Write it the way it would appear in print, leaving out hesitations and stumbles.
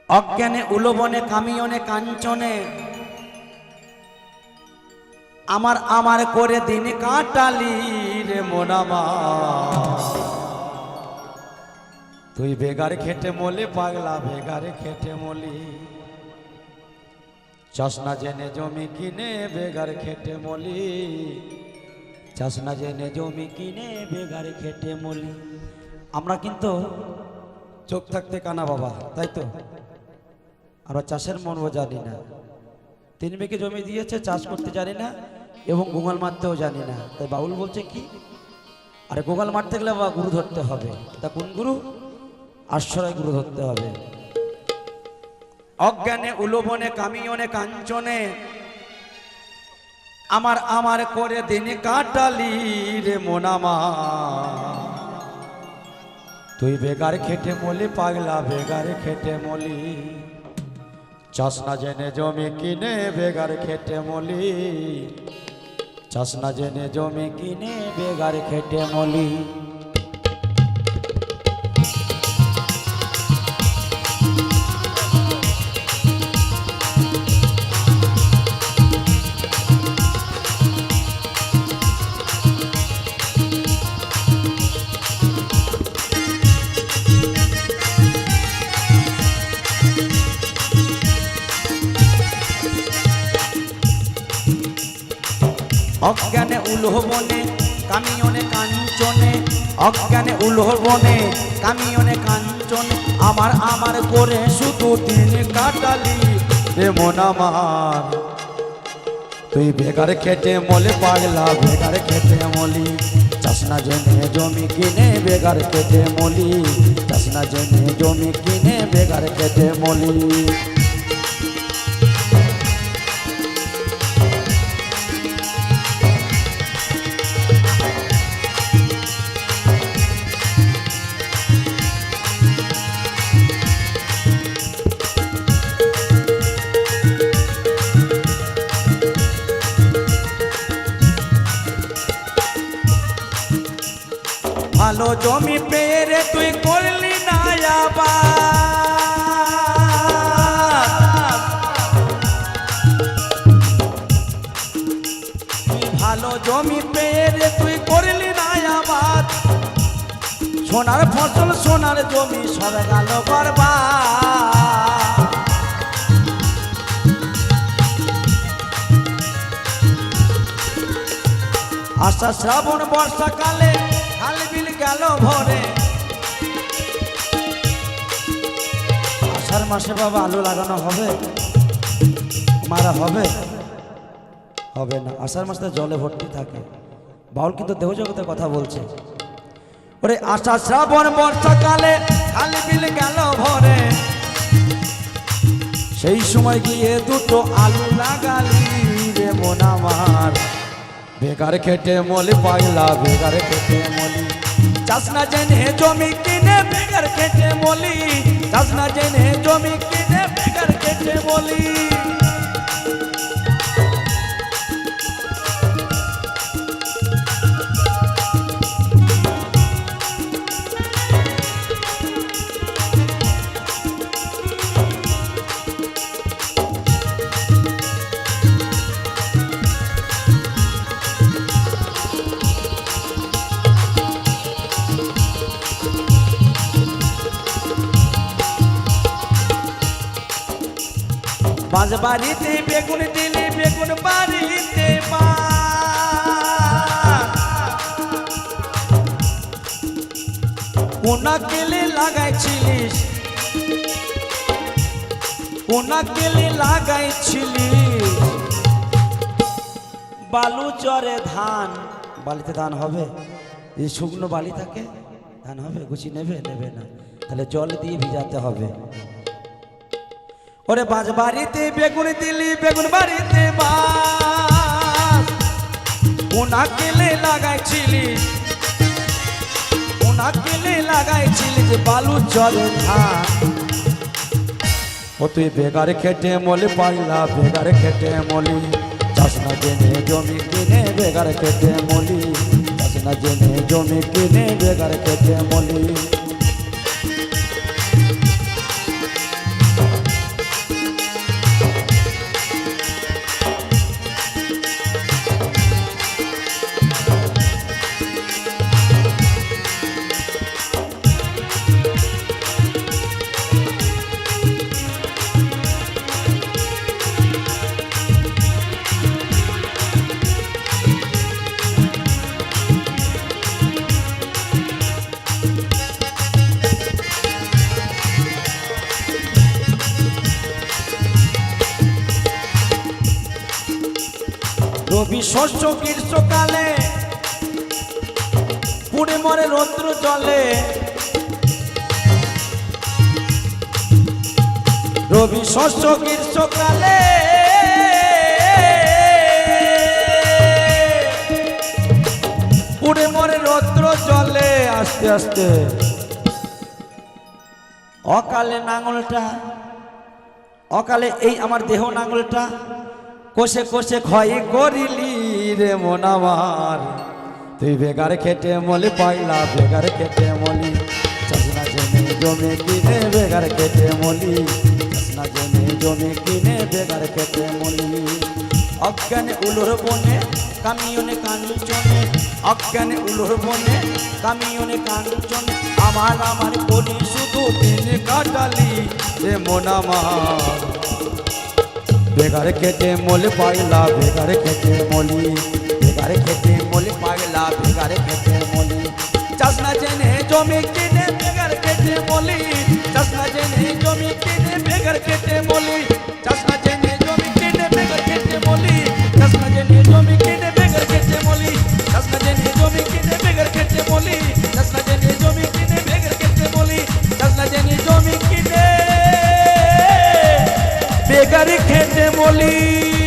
অজ্ঞানে উলবনে কামিয়নে কাঞ্চনে আমার আমার করে দিন কাটালি রে মোনামা। তুই বেগার খেটে মলি পাগলা বেগারে খেটে মলি, চশনা জেনে জমি কিনে বেগার খেটে মলি, চশনা জেনে জমি কিনে বেগার খেটে মলি। আমরা কিন্তু চোখ থাকতে কানা বাবা, তাই তো? আমরা চাষের মর্ম জানি না, 3 বিঘে জমি দিয়েছে, চাষ করতে জানি না এবং গোগাল মারতেও জানি না। তাই বাউল বলছে কি, আরে গোগাল মারতে গেলে বাবা গুরু ধরতে হবে। তা কোন গুরু? আশ্রয় গুরু ধরতে হবে। অজ্ঞানে উলবনে কামিয়নে কাঞ্চনে আমার আমার করে দিন কাটালি রে মোনামা। তুই বেগার খেটে মলি পাগলা বেগার খেটে মলি, চশনা জেনে জমি কিনে বেগার খেটে মলি, চশনা জেনে জমি কিনে বেগার খেটে মলি। অজ্ঞানে উলবনে কামিয়নে কাঞ্চনে, অজ্ঞানে উলবনে কামিয়নে কাঞ্চনে আমার আমার করে শুধু দিন কাটালি রে মন আমার। তুই বেগার খেটে মলে পাগলা বেগার খেটে মলি, চশনা জেনে জমি কিনে বেগার খেটে মলি, চশনা জেনে জমি কিনে বেগার খেটে মলি। ভালো জমি পেয়ে রে তুই করলি না আবার, ভালো জমি পেয়ে রে তুই করলি না আবার, সোনার ফসল সোনার জমি সব গেল বরবাদ। আষাঢ় শ্রাবণ বর্ষাকালে খাল বিল গেল ভরে, আষাঢ় মাসে বাবা আলু লাগানো হবে? মারা হবে? হবে না। আষাঢ় মাসে জলে ভর্তি থাকে। বাউল কিন্তু দেহ জগতের কথা বলছে। ওরে আষাঢ় শ্রাবণ বর্ষাকালে খাল বিল গেল ভরে, সেই সময় গিয়ে দুটো আলু লাগালি রে মন আমার। বেগার খেটে মলি পাগলা বেগার খেটে মলি, চশনা জেনে জমি কিনে বেগার খেটে মলি, চশনা জেনে জমি কিনে বেগার খেটে মলি। বাঁশ বাড়িতে বেগুন দিলি বেগুন বাড়িতে কোনা কেলে লাগাইছিলিস, কোনা কেলে লাগাইছিলিস বালু চরে ধান। বালিতে ধান হবে? এই শুকনো বালি থাকে, ধান হবে? গুছি নেবে? নেবে না। তাহলে জল দিয়ে ভিজাতে হবে। ওরে বাঁশ বাড়িতে বেগুন দিলি বেগুন বাড়িতে বাস, কোনা কেলে লাগাইছিলি, কোনা কেলে লাগাইছিলি যে বালু চরে ধান। ও তুই বেগার খেটে মলি পাগলা বেগার খেটে মলি, চশনা জেনে জমি কিনে বেগার খেটে মলি, চশনা জেনে জমি কিনে বেগার খেটে মলি। রবি শস্য গ্রীষ্মকালে পুড়ে মরে রৌদ্র জলে রবি শস্য গ্রীষ্মকালে পুড়ে মরে রৌদ্র জলে আস্তে আস্তে অকালে নাঙলটা অকালে এই আমার দেহ নাঙলটা কোষে কোষে ক্ষয় করিলি রে মন আমার তুই বেগার খেটে মলি পাইলা বেগার খেটে মলি চাষনা জমি জমি কিনে বেগার খেটে মলি চাষনা জমি জমি কিনে বেগার খেটে মলি অজ্ঞানে উলোর বনে কামিয়নে কাঞ্চনে অজ্ঞানে উলোর বনে কামিয়নে কাঞ্চনে আমার আমার কলি শুধু দিন কাটালি রে মন আমার বেগার খেটে মলি পাইলা বেগার খেটে মলি বেগার খেটে মলি পাইলা বেগার খেটে মলি চাষনা জেনে জমি কিনে বেগার খেটে মলি চাষনা জেনে জমি কিনে বেগার খেটে মলি চাষনা জেনে জমি কিনে বেগার খেটে মলি চাষনা জেনে জমি কিনে বেগার খেটে মলি চাষনা জেনে জমি কিনে বেগার খেটে মলি চাষনা জেনে জমি কিনে বেগার খেটে মলি চাষনা জেনে জমি কিনে বেগার খেটে মলি